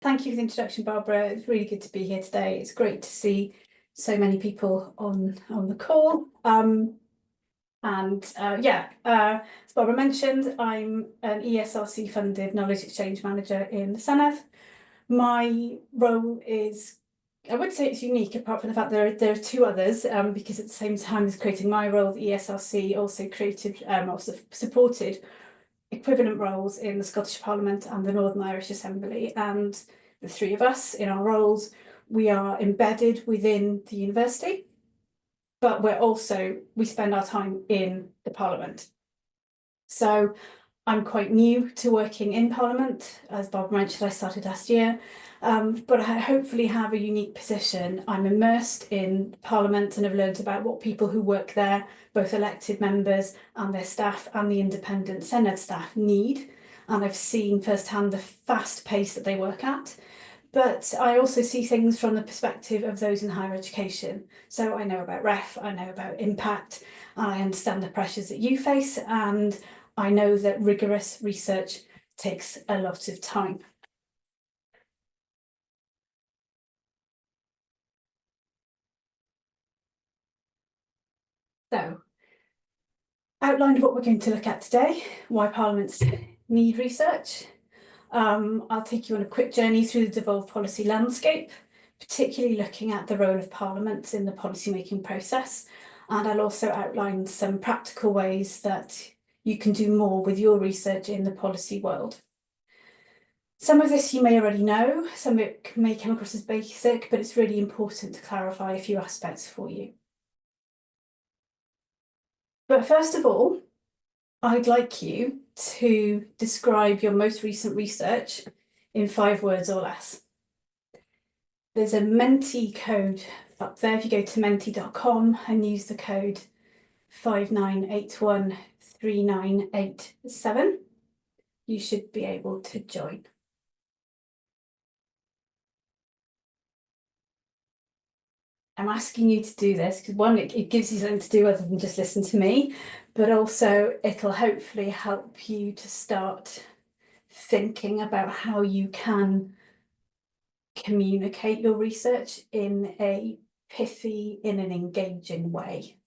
Thank you for the introduction, Barbara. It's really good to be here today. It's great to see so many people on the call. As Barbara mentioned, I'm an ESRC funded knowledge exchange manager in the Senedd. My role is, I would say it's unique, apart from the fact there are two others, because at the same time as creating my role, the ESRC also supported equivalent roles in the Scottish Parliament and the Northern Irish Assembly, and the three of us in our roles, we are embedded within the university, but we spend our time in the Parliament. So I'm quite new to working in Parliament. As Bob mentioned, I started last year, but I hopefully have a unique position. I'm immersed in Parliament and have learned about what people who work there, both elected members and their staff and the independent Senedd staff need. And I've seen firsthand the fast pace that they work at. But I also see things from the perspective of those in higher education. So I know about REF, I know about impact, and I understand the pressures that you face, and I know that rigorous research takes a lot of time. So, outline of what we're going to look at today, why parliaments need research. I'll take you on a quick journey through the devolved policy landscape, particularly looking at the role of parliaments in the policy-making process. And I'll also outline some practical ways that you can do more with your research in the policy world. Some of this you may already know, some of it may come across as basic, but it's really important to clarify a few aspects for you. But first of all, I'd like you to describe your most recent research in 5 words or less. There's a Menti code up there. If you go to menti.com and use the code 59813987, you should be able to join. I'm asking you to do this because one, it gives you something to do other than just listen to me, but also it'll hopefully help you to start thinking about how you can communicate your research in a pithy, in an engaging way.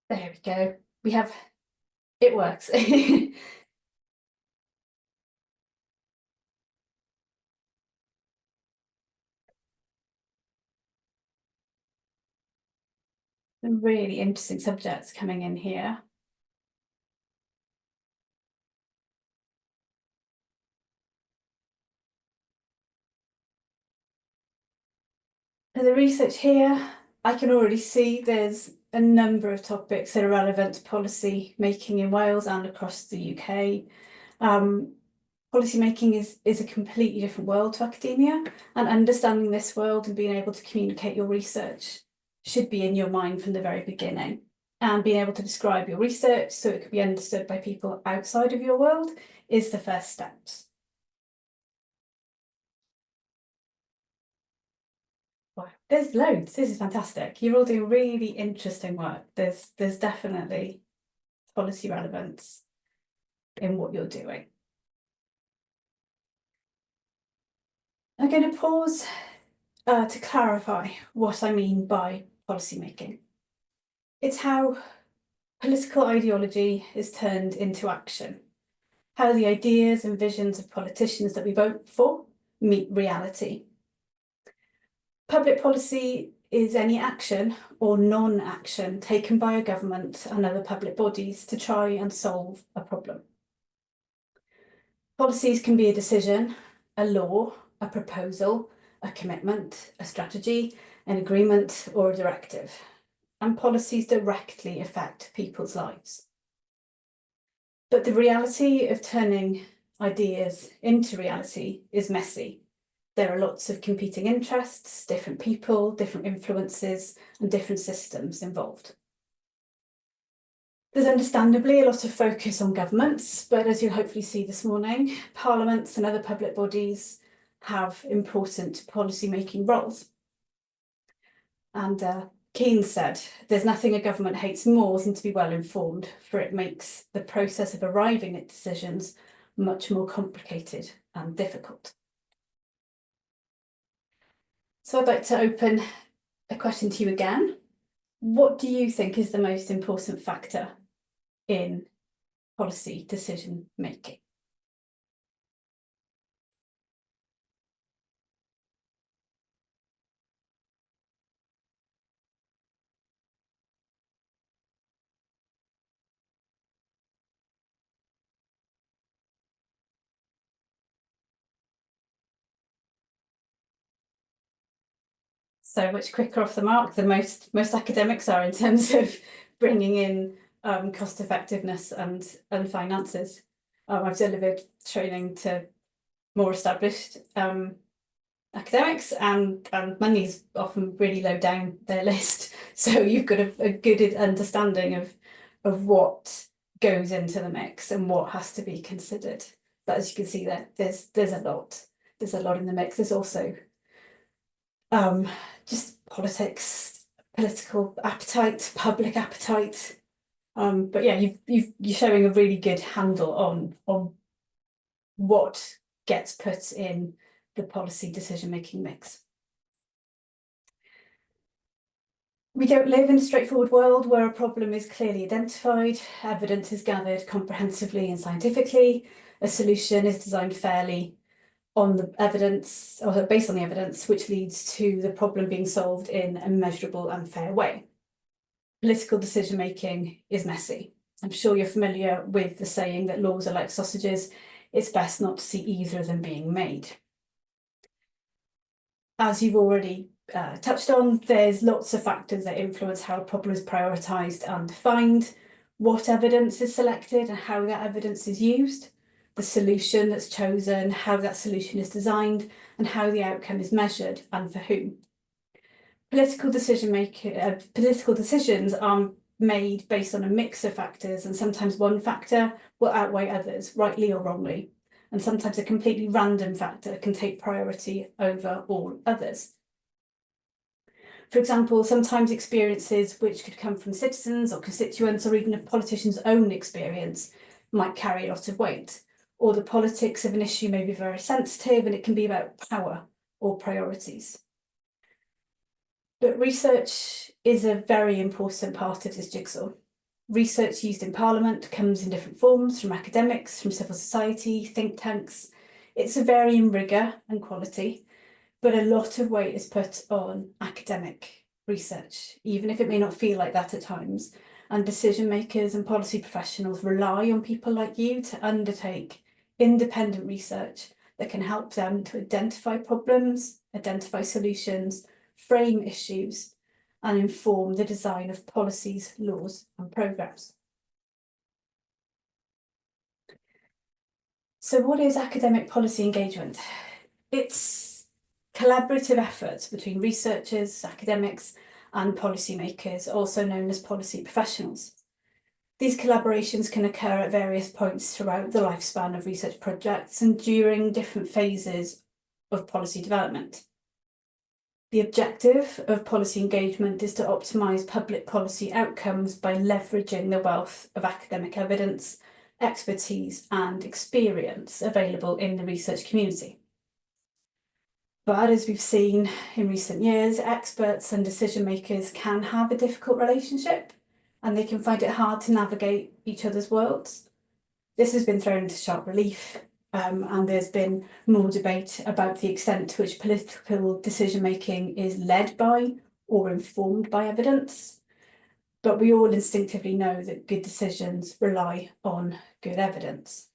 There we go. It works. Some really interesting subjects coming in here. For the research here, I can already see there's a number of topics that are relevant to policy making in Wales and across the UK. Policy making is a completely different world to academia, and understanding this world and being able to communicate your research should be in your mind from the very beginning. And being able to describe your research so it could be understood by people outside of your world is the first steps. Wow, there's loads. This is fantastic. You're all doing really interesting work. There's definitely policy relevance in what you're doing. I'm going to pause to clarify what I mean by policy making. It's how political ideology is turned into action, how the ideas and visions of politicians that we vote for meet reality. Public policy is any action or non-action taken by a government and other public bodies to try and solve a problem. Policies can be a decision, a law, a proposal, a commitment, a strategy, an agreement, or a directive. And policies directly affect people's lives. But the reality of turning ideas into reality is messy. There are lots of competing interests, different people, different influences, and different systems involved. There's understandably a lot of focus on governments, but as you'll hopefully see this morning, parliaments and other public bodies have important policy-making roles. And Keynes said, "There's nothing a government hates more than to be well informed, for it makes the process of arriving at decisions much more complicated and difficult." So I'd like to open a question to you again. What do you think is the most important factor in policy decision making? So much quicker off the mark than most academics are in terms of bringing in cost effectiveness and finances. I've delivered training to more established academics, and money's often really low down their list. So you've got a good understanding of what goes into the mix and what has to be considered. But as you can see there, there's a lot. There's a lot in the mix. There's also just politics, political appetite, public appetite. But yeah, you're showing a really good handle on what gets put in the policy decision-making mix. We don't live in a straightforward world where a problem is clearly identified, evidence is gathered comprehensively and scientifically, a solution is designed fairly on the evidence, or based on the evidence, which leads to the problem being solved in a measurable and fair way. Political decision-making is messy. I'm sure you're familiar with the saying that laws are like sausages. It's best not to see either of them being made. As you've already touched on, there's lots of factors that influence how a problem is prioritised and defined, what evidence is selected and how that evidence is used, the solution that's chosen, how that solution is designed, and how the outcome is measured and for whom. Political decisions are made based on a mix of factors, and sometimes one factor will outweigh others, rightly or wrongly. And sometimes a completely random factor can take priority over all others. For example, sometimes experiences which could come from citizens or constituents, or even a politician's own experience, might carry a lot of weight. Or the politics of an issue may be very sensitive, and it can be about power or priorities. But research is a very important part of this jigsaw. Research used in Parliament comes in different forms, from academics, from civil society, think tanks. It's a varying rigour and quality, but a lot of weight is put on academic research, even if it may not feel like that at times. And decision makers and policy professionals rely on people like you to undertake independent research that can help them to identify problems, identify solutions, frame issues, and inform the design of policies, laws, and programmes. So what is academic policy engagement? It's collaborative efforts between researchers, academics, and policymakers, also known as policy professionals. These collaborations can occur at various points throughout the lifespan of research projects and during different phases of policy development. The objective of policy engagement is to optimise public policy outcomes by leveraging the wealth of academic evidence, expertise, and experience available in the research community. But as we've seen in recent years, experts and decision makers can have a difficult relationship, and they can find it hard to navigate each other's worlds. This has been thrown into sharp relief, and there's been more debate about the extent to which political decision-making is led by or informed by evidence. But we all instinctively know that good decisions rely on good evidence.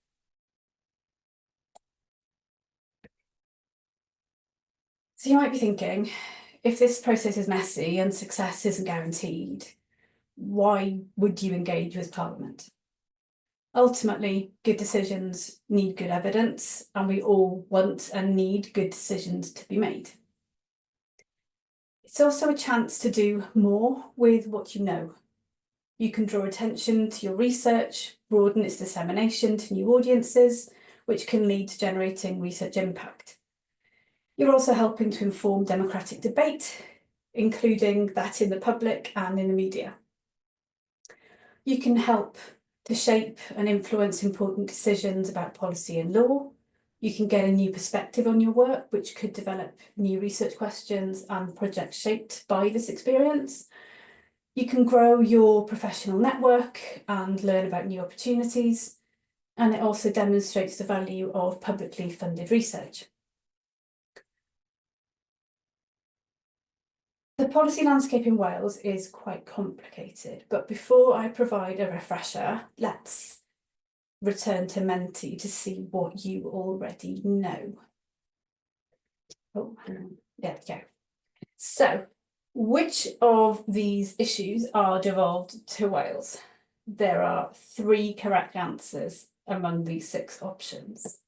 So you might be thinking, if this process is messy and success isn't guaranteed, why would you engage with Parliament? Ultimately, good decisions need good evidence, and we all want and need good decisions to be made. It's also a chance to do more with what you know. You can draw attention to your research, broaden its dissemination to new audiences, which can lead to generating research impact. You're also helping to inform democratic debate, including that in the public and in the media. You can help to shape and influence important decisions about policy and law. You can get a new perspective on your work, which could develop new research questions and projects shaped by this experience. You can grow your professional network and learn about new opportunities. And it also demonstrates the value of publicly funded research. The policy landscape in Wales is quite complicated, but before I provide a refresher, let's return to Menti to see what you already know. Oh, hang on. There we go. So, which of these issues are devolved to Wales? There are 3 correct answers among these 6 options.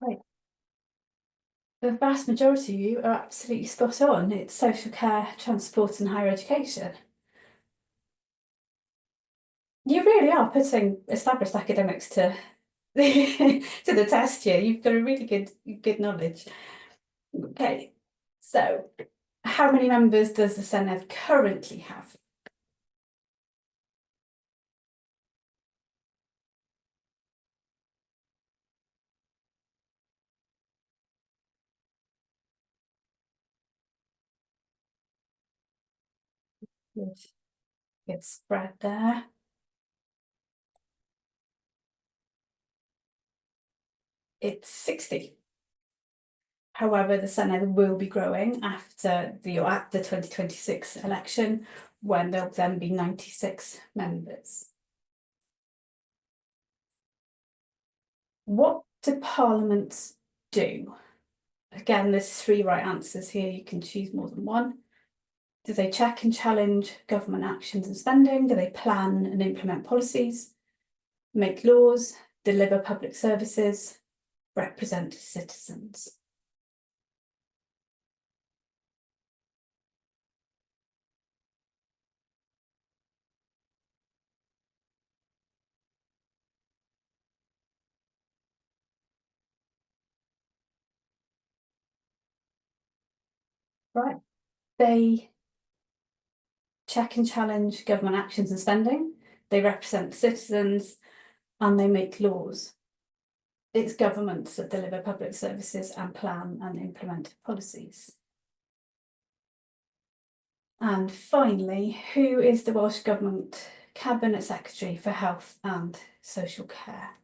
Right. The vast majority of you are absolutely spot on. It's social care, transport and higher education. You really are putting established academics to to the test here. You've got a really good knowledge. Okay, so how many members does the Senedd currently have? Good spread there. It's 60. However, the Senedd will be growing after at the 2026 election, when there'll then be 96 members. What do parliaments do? Again, there's 3 right answers here. You can choose more than one. Do they check and challenge government actions and spending? Do they plan and implement policies, make laws, deliver public services, represent citizens? Right. They check and challenge government actions and spending, they represent citizens, and they make laws. It's governments that deliver public services and plan and implement policies. And finally, who is the Welsh Government Cabinet Secretary for Health and Social Care?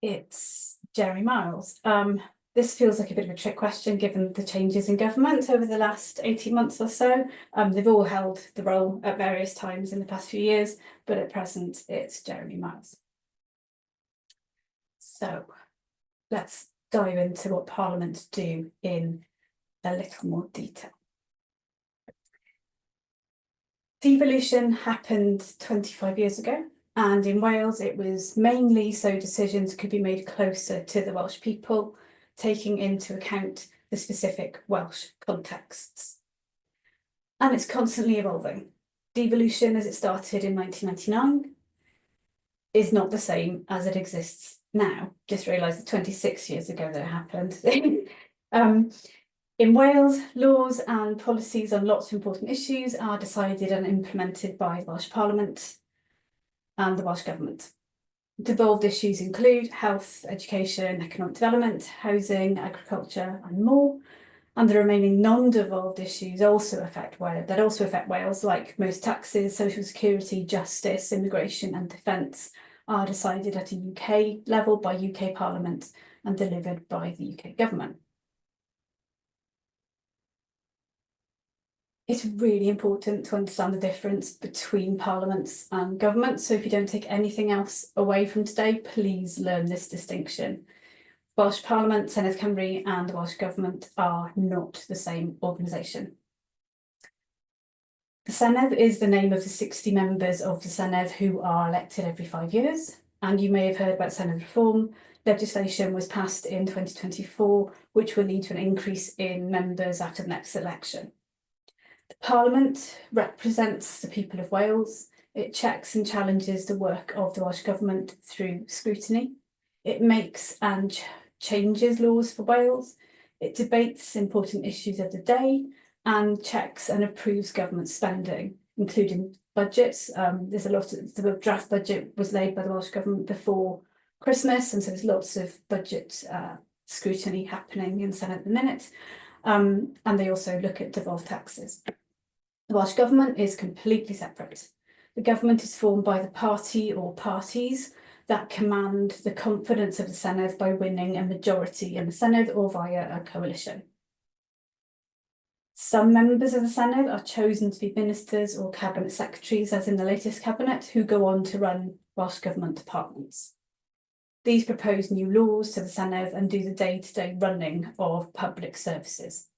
It's Jerry Miles. This feels like a bit of a trick question given the changes in government over the last 18 months or so. They've all held the role at various times in the past few years, but at present it's Jeremy Miles. So let's dive into what Parliament do in a little more detail. Devolution happened 25 years ago. And in Wales, it was mainly so decisions could be made closer to the Welsh people, taking into account the specific Welsh contexts. And it's constantly evolving. Devolution, as it started in 1999, is not the same as it exists now. Just realised that 26 years ago that it happened. In Wales, laws and policies on lots of important issues are decided and implemented by the Welsh Parliament and the Welsh Government. Devolved issues include health, education, economic development, housing, agriculture and more. And the remaining non-devolved issues also affect Wales, like most taxes, social security, justice, immigration and defence are decided at a UK level by UK Parliament and delivered by the UK Government. It's really important to understand the difference between parliaments and governments. So if you don't take anything else away from today, please learn this distinction. Welsh Parliament, Senedd Cymru and the Welsh Government are not the same organisation. The Senedd is the name of the 60 members of the Senedd who are elected every 5 years. And you may have heard about Senedd reform. Legislation was passed in 2024, which will lead to an increase in members after the next election. The Parliament represents the people of Wales. It checks and challenges the work of the Welsh Government through scrutiny. It makes and changes laws for Wales. It debates important issues of the day and checks and approves government spending, including budgets. There's a lot of the draft budget was laid by the Welsh Government before Christmas, and so there's lots of budget scrutiny happening in Senedd at the minute. And they also look at devolved taxes. The Welsh Government is completely separate. The government is formed by the party or parties that command the confidence of the Senedd by winning a majority in the Senedd or via a coalition. Some members of the Senedd are chosen to be ministers or cabinet secretaries, as in the latest cabinet, who go on to run Welsh Government departments. These propose new laws to the Senedd and do the day-to-day running of public services.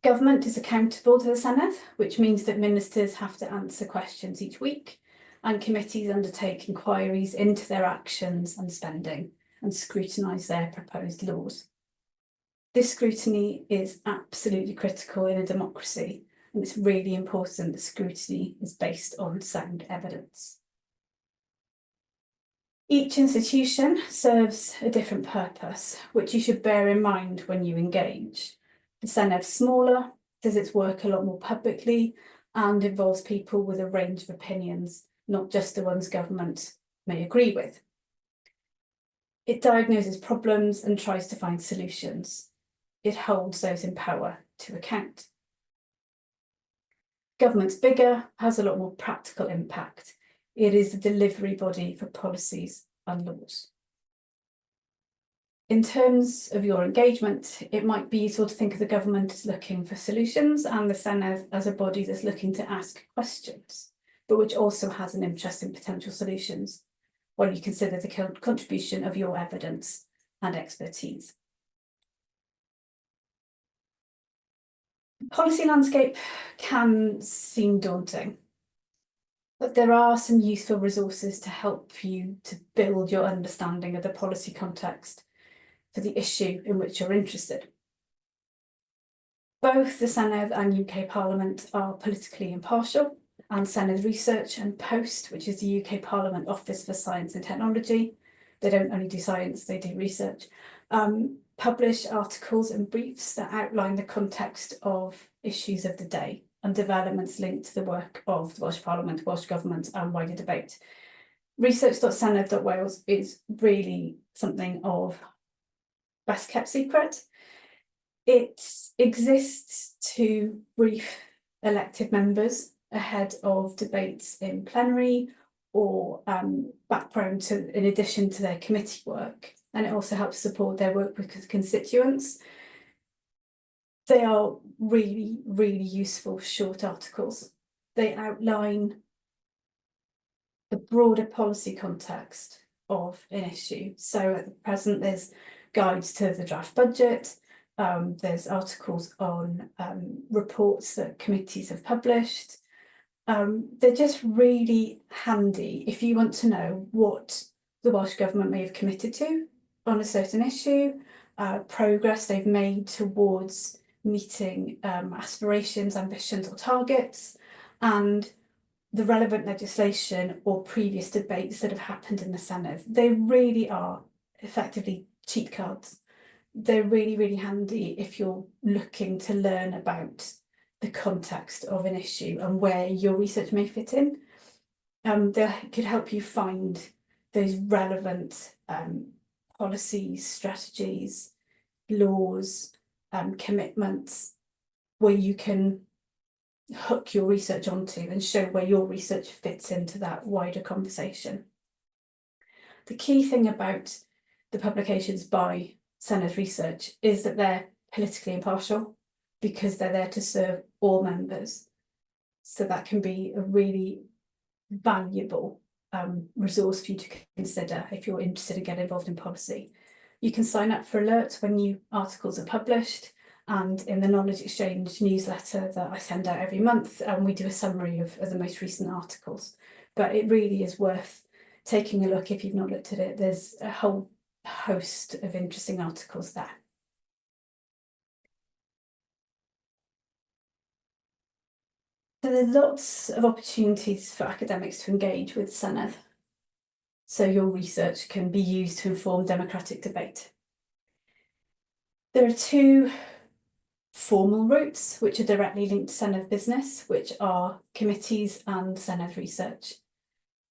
The government is accountable to the Senedd, which means that ministers have to answer questions each week, and committees undertake inquiries into their actions and spending and scrutinise their proposed laws. This scrutiny is absolutely critical in a democracy, and it's really important that scrutiny is based on sound evidence. Each institution serves a different purpose, which you should bear in mind when you engage. The Senedd's smaller, does its work a lot more publicly, and involves people with a range of opinions, not just the ones government may agree with. It diagnoses problems and tries to find solutions. It holds those in power to account. Government's bigger, has a lot more practical impact. It is the delivery body for policies and laws. In terms of your engagement, it might be useful to think of the government as looking for solutions and the Senedd as a body that's looking to ask questions, but which also has an interest in potential solutions, while you consider the contribution of your evidence and expertise. Policy landscape can seem daunting, but there are some useful resources to help you to build your understanding of the policy context for the issue in which you're interested. Both the Senedd and UK Parliament are politically impartial, and Senedd Research and Post, which is the UK Parliament Office for Science and Technology, they don't only do science, they do research, publish articles and briefs that outline the context of issues of the day and developments linked to the work of the Welsh Parliament, Welsh Government and wider debate. Research.senedd.wales is really something of best kept secret. It exists to brief elected members ahead of debates in plenary or background to, in addition to their committee work. And it also helps support their work with constituents. They are really, really useful short articles. They outline the broader policy context of an issue. So at the present, there's guides to the draft budget. There's articles on reports that committees have published. They're just really handy if you want to know what the Welsh Government may have committed to on a certain issue, progress they've made towards meeting aspirations, ambitions or targets, and the relevant legislation or previous debates that have happened in the Senedd. They really are effectively cheat cards. They're really, really handy if you're looking to learn about the context of an issue and where your research may fit in. They could help you find those relevant policies, strategies, laws, commitments where you can hook your research onto and show where your research fits into that wider conversation. The key thing about the publications by Senedd Research is that they're politically impartial because they're there to serve all members. So that can be a really valuable resource for you to consider if you're interested in getting involved in policy. You can sign up for alerts when new articles are published, and in the Knowledge Exchange newsletter that I send out every month, we do a summary of the most recent articles. But it really is worth taking a look if you've not looked at it. There's a whole host of interesting articles there. So there's lots of opportunities for academics to engage with Senedd. So your research can be used to inform democratic debate. There are two formal routes which are directly linked to Senedd business, which are committees and Senedd Research.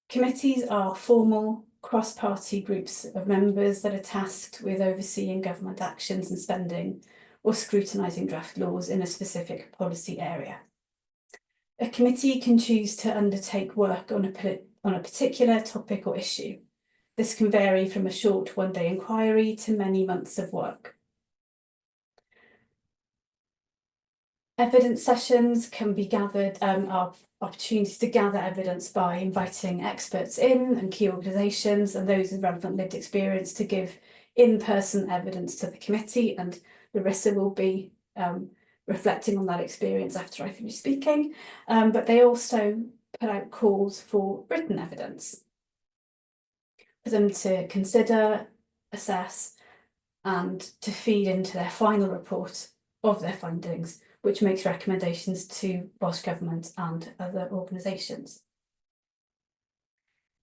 Committees are formal cross-party groups of members that are tasked with overseeing government actions and spending or scrutinising draft laws in a specific policy area. A committee can choose to undertake work on a particular topic or issue. This can vary from a short one-day inquiry to many months of work. Evidence sessions can be gathered, are opportunities to gather evidence by inviting experts in and key organisations and those with relevant lived experience to give in-person evidence to the committee, and Larissa will be reflecting on that experience after I finish speaking, but they also put out calls for written evidence for them to consider, assess, and to feed into their final report of their findings, which makes recommendations to Welsh Government and other organisations.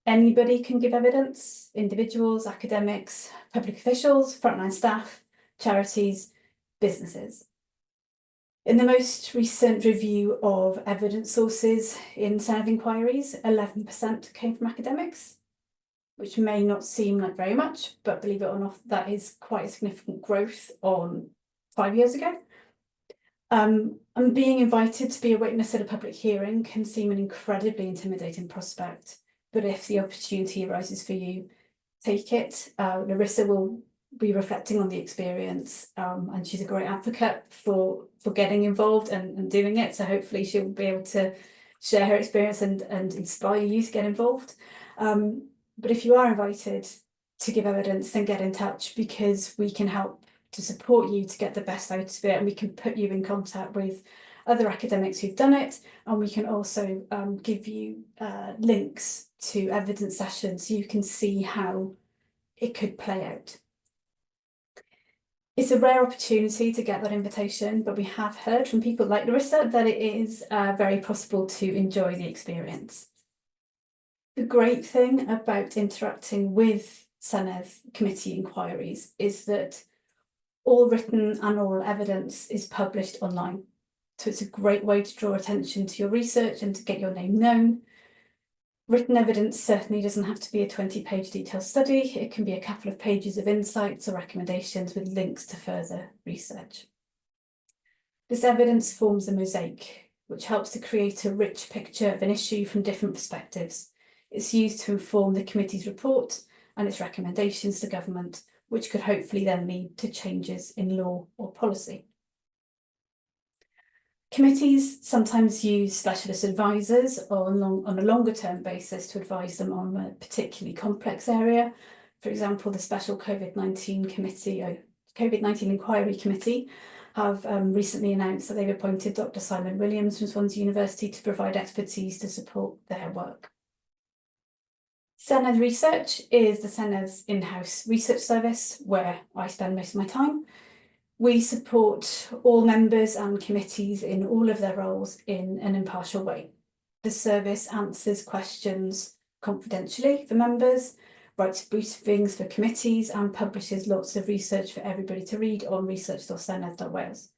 Anybody can give evidence: individuals, academics, public officials, frontline staff, charities, businesses. In the most recent review of evidence sources in Senedd inquiries, 11% came from academics, which may not seem like very much, but believe it or not, that is quite a significant growth on 5 years ago. And being invited to be a witness at a public hearing can seem an incredibly intimidating prospect, but if the opportunity arises for you, take it. Larissa will be reflecting on the experience, and she's a great advocate for getting involved and doing it, so hopefully she'll be able to share her experience and inspire you to get involved. But if you are invited to give evidence, then get in touch, because we can help to support you to get the best out of it, and we can put you in contact with other academics who've done it, and we can also give you links to evidence sessions so you can see how it could play out. It's a rare opportunity to get that invitation, but we have heard from people like Larissa that it is very possible to enjoy the experience. The great thing about interacting with Senedd committee inquiries is that all written and oral evidence is published online. So it's a great way to draw attention to your research and to get your name known. Written evidence certainly doesn't have to be a 20-page detailed study. It can be a couple of pages of insights or recommendations with links to further research. This evidence forms a mosaic, which helps to create a rich picture of an issue from different perspectives. It's used to inform the committee's report and its recommendations to government, which could hopefully then lead to changes in law or policy. Committees sometimes use specialist advisors on a longer term basis to advise them on a particularly complex area. For example, the Special COVID-19 Committee, COVID-19 Inquiry Committee, have recently announced that they've appointed Dr. Simon Williams from Swansea University to provide expertise to support their work. Senedd Research is the Senedd's in-house research service, where I spend most of my time. We support all members and committees in all of their roles in an impartial way. The service answers questions confidentially for members, writes briefings for committees, and publishes lots of research for everybody to read on research.senedd.wales.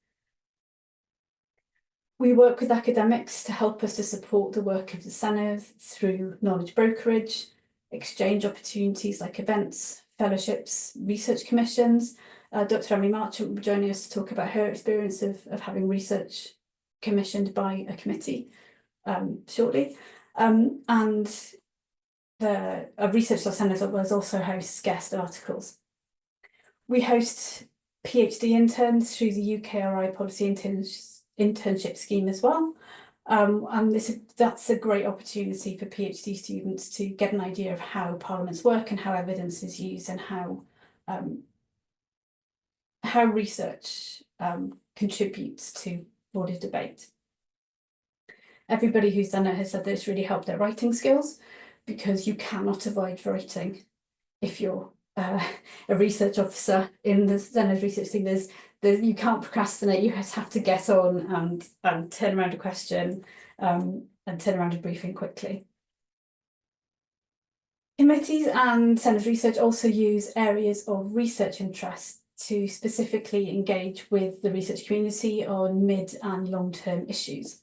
We work with academics to help us to support the work of the Senedd through knowledge brokerage, exchange opportunities like events, fellowships, research commissions. Dr. Emily Marchant will be joining us to talk about her experience of having research commissioned by a committee shortly. And a research.senedd was also hosts guest articles. We host PhD interns through the UK ARI policy internship scheme as well. And that's a great opportunity for PhD students to get an idea of how parliaments work and how evidence is used and how research contributes to broader debate. Everybody who's done it has said that it's really helped their writing skills, because you cannot avoid writing if you're a research officer in the Senedd research team. You can't procrastinate. You just have to get on and turn around a question and turn around a briefing quickly. Committees and Senedd research also use areas of research interest to specifically engage with the research community on mid and long-term issues.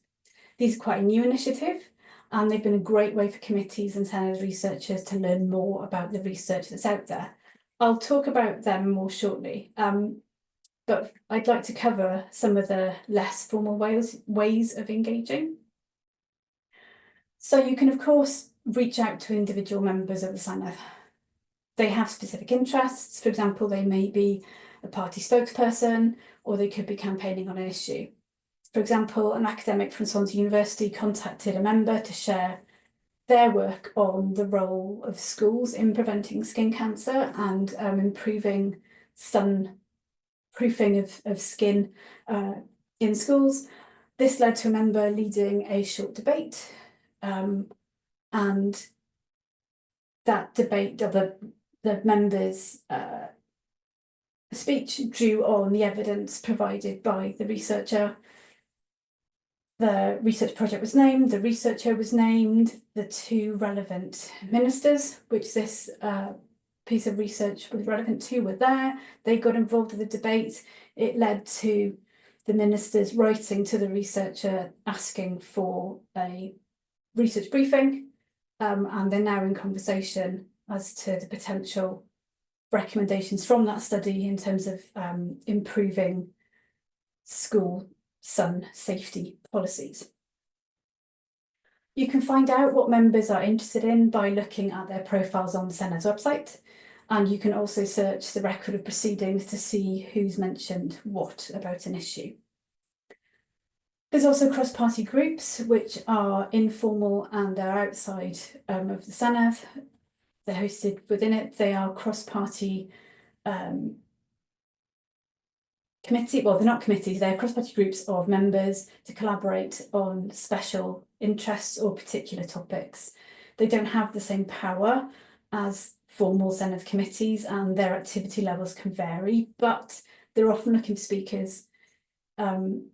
These are quite a new initiative, and they've been a great way for committees and Senedd researchers to learn more about the research that's out there. I'll talk about them more shortly, but I'd like to cover some of the less formal ways of engaging. So you can, of course, reach out to individual members of the Senedd. They have specific interests. For example, they may be a party spokesperson, or they could be campaigning on an issue. For example, an academic from Swansea University contacted a member to share their work on the role of schools in preventing skin cancer and improving sunproofing of skin in schools. This led to a member leading a short debate, and that debate of the members' speech drew on the evidence provided by the researcher. The research project was named, the researcher was named, the two relevant ministers, which this piece of research was relevant to, were there. They got involved in the debate. It led to the ministers writing to the researcher asking for a research briefing, and they're now in conversation as to the potential recommendations from that study in terms of improving school sun safety policies. You can find out what members are interested in by looking at their profiles on the Sened's website, and you can also search the record of proceedings to see who's mentioned what about an issue. There's also cross-party groups, which are informal and are outside of the Senedd. They're hosted within it. They are cross-party committee, well, they're not committees, they're cross-party groups of members to collaborate on special interests or particular topics. They don't have the same power as formal Senedd committees, and their activity levels can vary, but they're often looking for speakers, and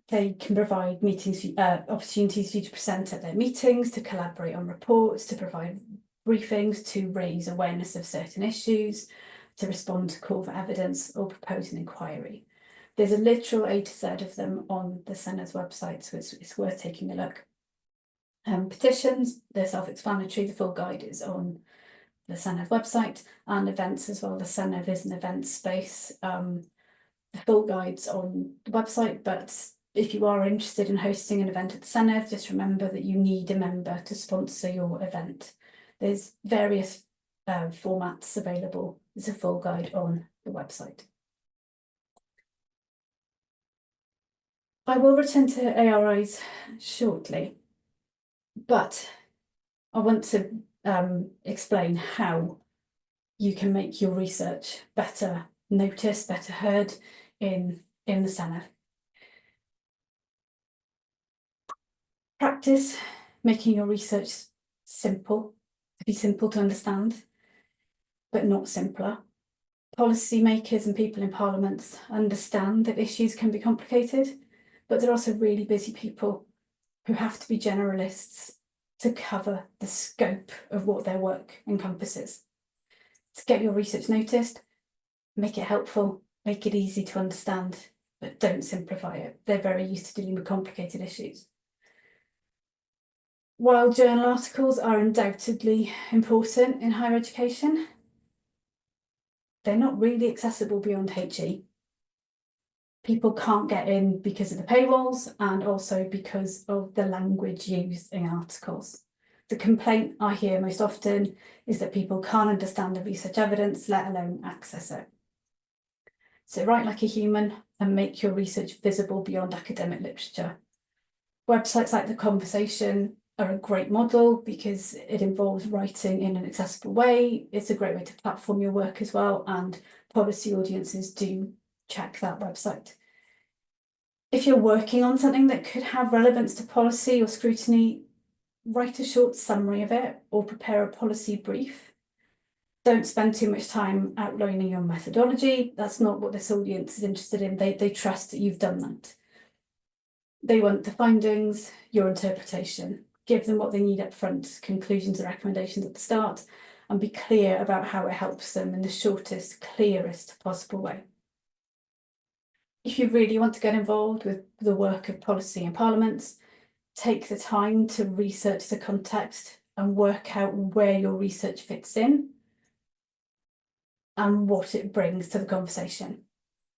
they can provide meetings, opportunities for you to present at their meetings, to collaborate on reports, to provide briefings, to raise awareness of certain issues, to respond to call for evidence or propose an inquiry. There's a literal A to Z of them on the Sened's website, so it's worth taking a look. Petitions, they're self-explanatory. The full guide is on the Senedd website, and events as well. The Senedd is an event space. The full guide's on the website, but if you are interested in hosting an event at the Senedd, just remember that you need a member to sponsor your event. There's various formats available. There's a full guide on the website. I will return to ARIs shortly, but I want to explain how you can make your research better noticed, better heard in the Senedd. Practice making your research simple, to be simple to understand, but not simpler. Policymakers and people in parliaments understand that issues can be complicated, but they're also really busy people who have to be generalists to cover the scope of what their work encompasses. To get your research noticed, make it helpful, make it easy to understand, but don't simplify it. They're very used to dealing with complicated issues. While journal articles are undoubtedly important in higher education, they're not really accessible beyond HE. People can't get in because of the paywalls and also because of the language used in articles. The complaint I hear most often is that people can't understand the research evidence, let alone access it. So write like a human and make your research visible beyond academic literature. Websites like The Conversation are a great model because it involves writing in an accessible way. It's a great way to platform your work as well, and policy audiences do check that website. If you're working on something that could have relevance to policy or scrutiny, write a short summary of it or prepare a policy brief. Don't spend too much time outlining your methodology. That's not what this audience is interested in. They trust that you've done that. They want the findings, your interpretation. Give them what they need up front, conclusions and recommendations at the start, and be clear about how it helps them in the shortest, clearest possible way. If you really want to get involved with the work of policy in parliaments, take the time to research the context and work out where your research fits in and what it brings to the conversation.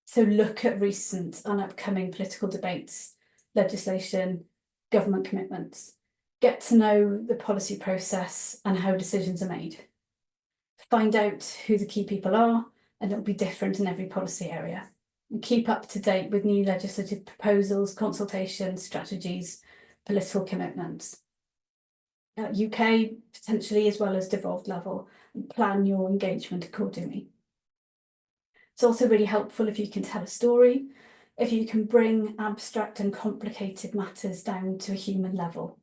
So look at recent and upcoming political debates, legislation, government commitments. Get to know the policy process and how decisions are made. Find out who the key people are, and it'll be different in every policy area. And keep up to date with new legislative proposals, consultations, strategies, political commitments. UK potentially as well as devolved level, and plan your engagement accordingly. It's also really helpful if you can tell a story, if you can bring abstract and complicated matters down to a human level.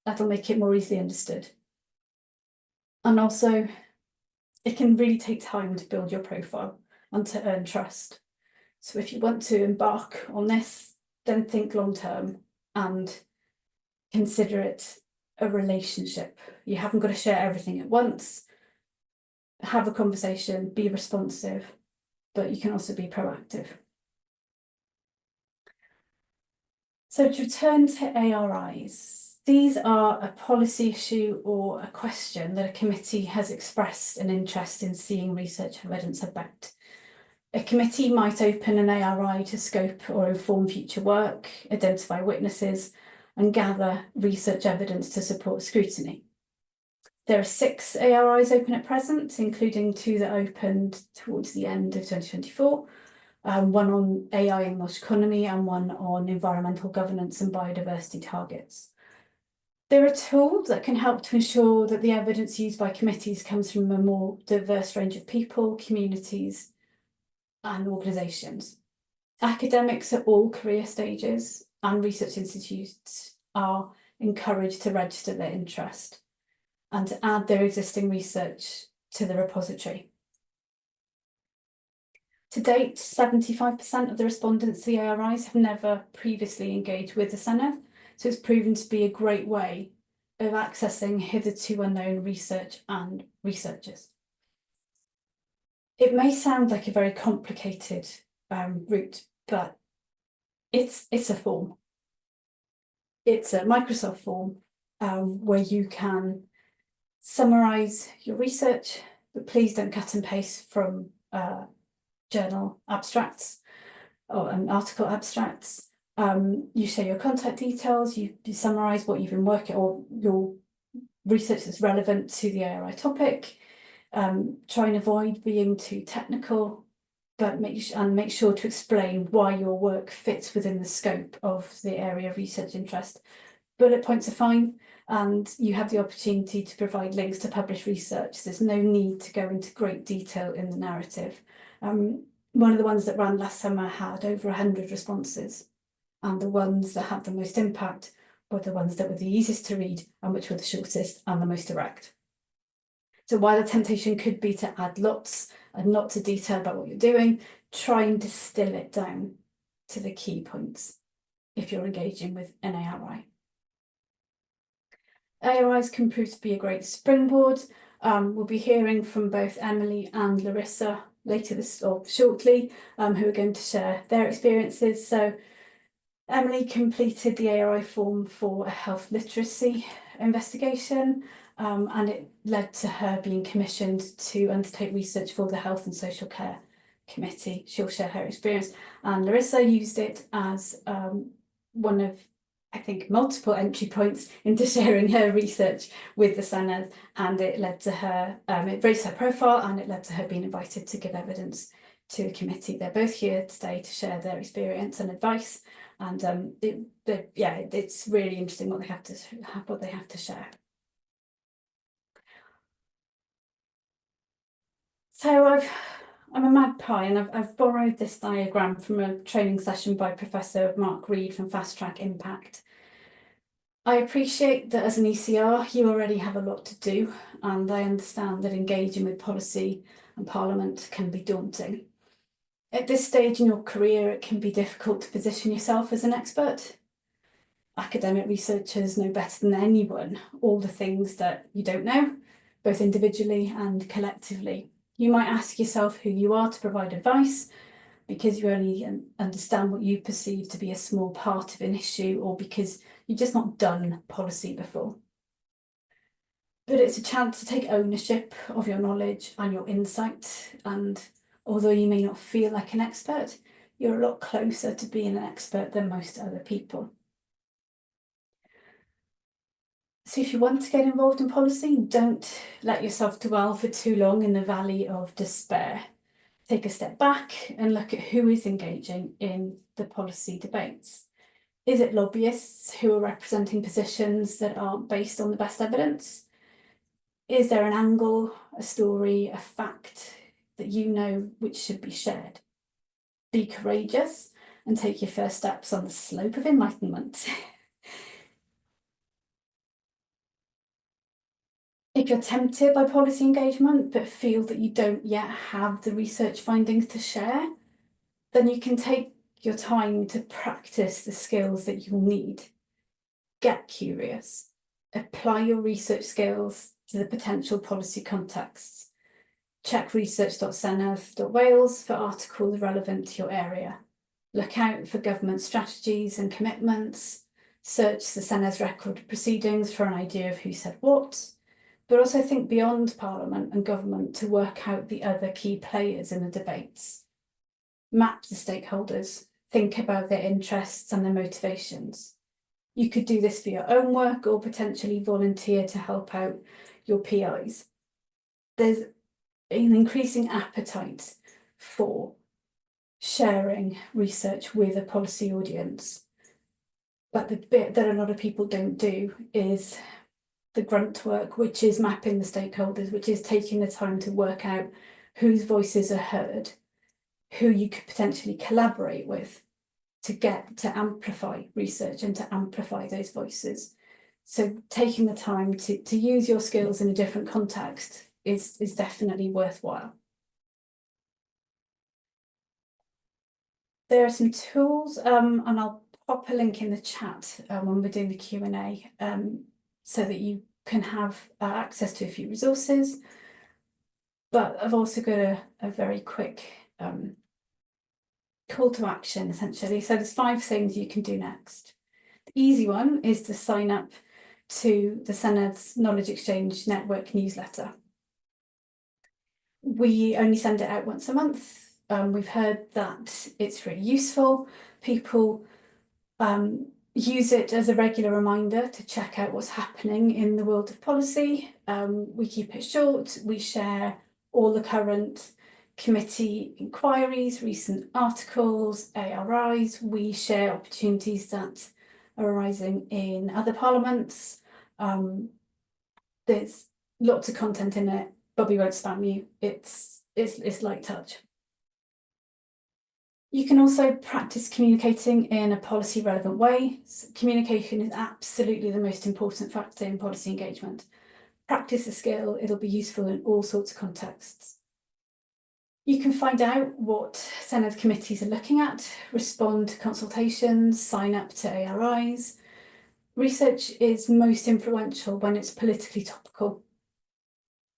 That'll make it more easily understood. And also, it can really take time to build your profile and to earn trust. So if you want to embark on this, then think long term and consider it a relationship. You haven't got to share everything at once. Have a conversation, be responsive, but you can also be proactive. So to return to ARIs, these are a policy issue or a question that a committee has expressed an interest in seeing research evidence about. A committee might open an ARI to scope or inform future work, identify witnesses, and gather research evidence to support scrutiny. There are 6 ARIs open at present, including 2 that opened towards the end of 2024, one on AI and Welsh economy and one on environmental governance and biodiversity targets. There are tools that can help to ensure that the evidence used by committees comes from a more diverse range of people, communities, and organisations. Academics at all career stages and research institutes are encouraged to register their interest and to add their existing research to the repository. To date, 75% of the respondents to the ARIs have never previously engaged with the Senedd, so it's proven to be a great way of accessing hitherto unknown research and researchers. It may sound like a very complicated route, but it's a form. It's a Microsoft form where you can summarise your research, but please don't cut and paste from journal abstracts or article abstracts. You share your contact details, you summarise what you've been working or your research that's relevant to the ARI topic. Try and avoid being too technical, but make sure to explain why your work fits within the scope of the area of research interest. Bullet points are fine, and you have the opportunity to provide links to published research. There's no need to go into great detail in the narrative. One of the ones that ran last summer had over 100 responses, and the ones that had the most impact were the ones that were the easiest to read and which were the shortest and the most direct. So while the temptation could be to add lots and not to detail about what you're doing, try and distill it down to the key points if you're engaging with an ARI. ARIs can prove to be a great springboard. We'll be hearing from both Emily and Larissa later shortly, who are going to share their experiences. So Emily completed the ARI form for a health literacy investigation, and it led to her being commissioned to undertake research for the health and social care committee. She'll share her experience, and Larissa used it as one of, I think, multiple entry points into sharing her research with the Senedd, and it led to her, it raised her profile, and it led to her being invited to give evidence to the committee. They're both here today to share their experience and advice, and it's really interesting what they have to share. So I'm a magpie, and I've borrowed this diagram from a training session by Professor Mark Reed from Fast Track Impact. I appreciate that as an ECR, you already have a lot to do, and I understand that engaging with policy and Parliament can be daunting. At this stage in your career, it can be difficult to position yourself as an expert. Academic researchers know better than anyone all the things that you don't know, both individually and collectively. You might ask yourself who you are to provide advice, because you only understand what you perceive to be a small part of an issue, or because you've just not done policy before. But it's a chance to take ownership of your knowledge and your insight, and although you may not feel like an expert, you're a lot closer to being an expert than most other people. So if you want to get involved in policy, don't let yourself dwell for too long in the valley of despair. Take a step back and look at who is engaging in the policy debates. Is it lobbyists who are representing positions that aren't based on the best evidence? Is there an angle, a story, a fact that you know which should be shared? Be courageous and take your first steps on the slope of enlightenment. If you're tempted by policy engagement but feel that you don't yet have the research findings to share, then you can take your time to practice the skills that you'll need. Get curious. Apply your research skills to the potential policy contexts. Check research.senedd.wales for articles relevant to your area. Look out for government strategies and commitments. Search the Senedd's record of proceedings for an idea of who said what. But also think beyond Parliament and government to work out the other key players in the debates. Map the stakeholders, think about their interests and their motivations. You could do this for your own work or potentially volunteer to help out your PIs. There's an increasing appetite for sharing research with a policy audience. But the bit that a lot of people don't do is the grunt work, which is mapping the stakeholders, which is taking the time to work out whose voices are heard, who you could potentially collaborate with to get to amplify research and to amplify those voices. So taking the time to use your skills in a different context is definitely worthwhile. There are some tools, and I'll pop a link in the chat when we're doing the Q&A, so that you can have access to a few resources. But I've also got a very quick call to action, essentially. So there's 5 things you can do next. The easy one is to sign up to the Senedd's Knowledge Exchange Network newsletter. We only send it out once a month. We've heard that it's really useful. People use it as a regular reminder to check out what's happening in the world of policy. We keep it short. We share all the current committee inquiries, recent articles, ARIs. We share opportunities that are arising in other parliaments. There's lots of content in it, but we won't spam you. It's light touch. You can also practice communicating in a policy relevant way. Communication is absolutely the most important factor in policy engagement. Practice the skill, it'll be useful in all sorts of contexts. You can find out what Senedd committees are looking at, respond to consultations, sign up to ARIs. Research is most influential when it's politically topical.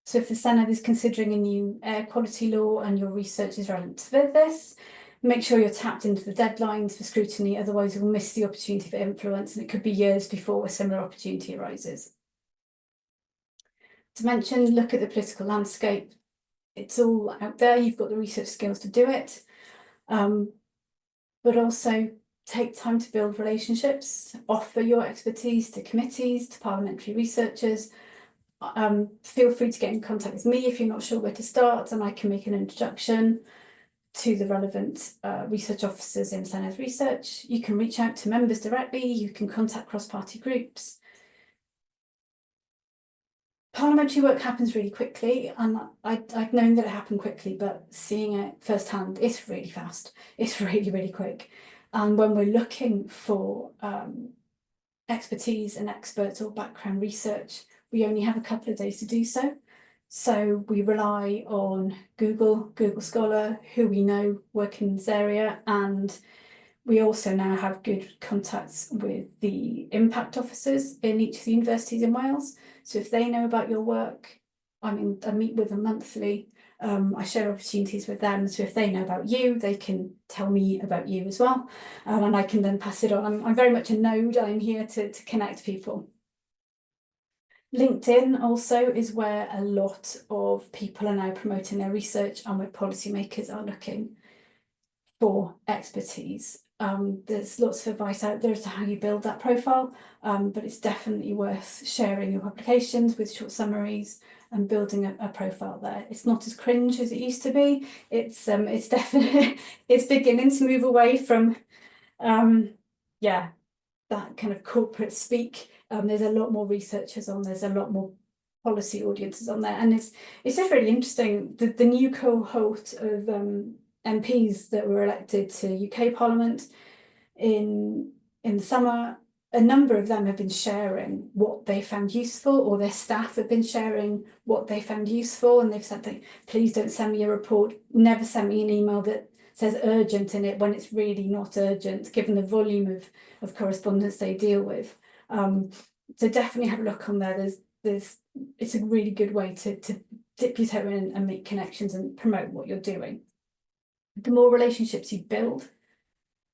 So if the Senedd is considering a new air quality law and your research is relevant to this, make sure you're tapped into the deadlines for scrutiny, otherwise you'll miss the opportunity for influence, and it could be years before a similar opportunity arises. To mention, look at the political landscape. it's all out there, you've got the research skills to do it, but also take time to build relationships, offer your expertise to committees, to parliamentary researchers. Feel free to get in contact with me if you're not sure where to start, and I can make an introduction to the relevant research officers in Senedd Research. You can reach out to members directly, you can contact cross-party groups. Parliamentary work happens really quickly, and I've known that it happened quickly, but seeing it firsthand, it's really fast. It's really, really quick. And when we're looking for expertise and experts or background research, we only have a couple of days to do so. So we rely on Google Scholar, who we know work in this area, and we also now have good contacts with the impact officers in each of the universities in Wales. So if they know about your work, I meet with them monthly. I share opportunities with them. So if they know about you, they can tell me about you as well. And I can then pass it on. I'm very much a node. I'm here to connect people. LinkedIn also is where a lot of people are now promoting their research, and where policymakers are looking for expertise. There's lots of advice out there as to how you build that profile, but it's definitely worth sharing your publications with short summaries and building a profile there. It's not as cringe as it used to be. It's definitely it's beginning to move away from yeah, that kind of corporate speak. There's a lot more researchers on, there's a lot more policy audiences on there, and it's just really interesting. The new cohort of MPs that were elected to UK Parliament in the summer, a number of them have been sharing what they found useful, or their staff have been sharing what they found useful, and they've said that please don't send me a report, never send me an email that says urgent in it when it's really not urgent, given the volume of correspondence they deal with. So definitely have a look on there. It's a really good way to dip your toe in and make connections and promote what you're doing. The more relationships you build,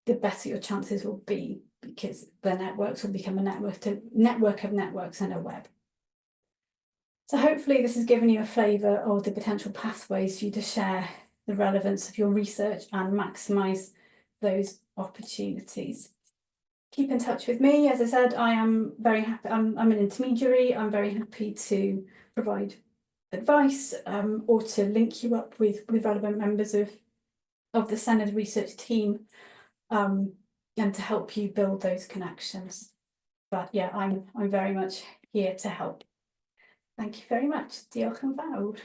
the better your chances will be, because the networks will become a network of networks and a web. So hopefully this has given you a flavour of the potential pathways for you to share the relevance of your research and maximise those opportunities. Keep in touch with me. As I said, I am very happy. I'm an intermediary. I'm very happy to provide advice or to link you up with relevant members of the Senedd research team, and to help you build those connections. But yeah, I'm very much here to help. Thank you very much. Diolch yn fawr.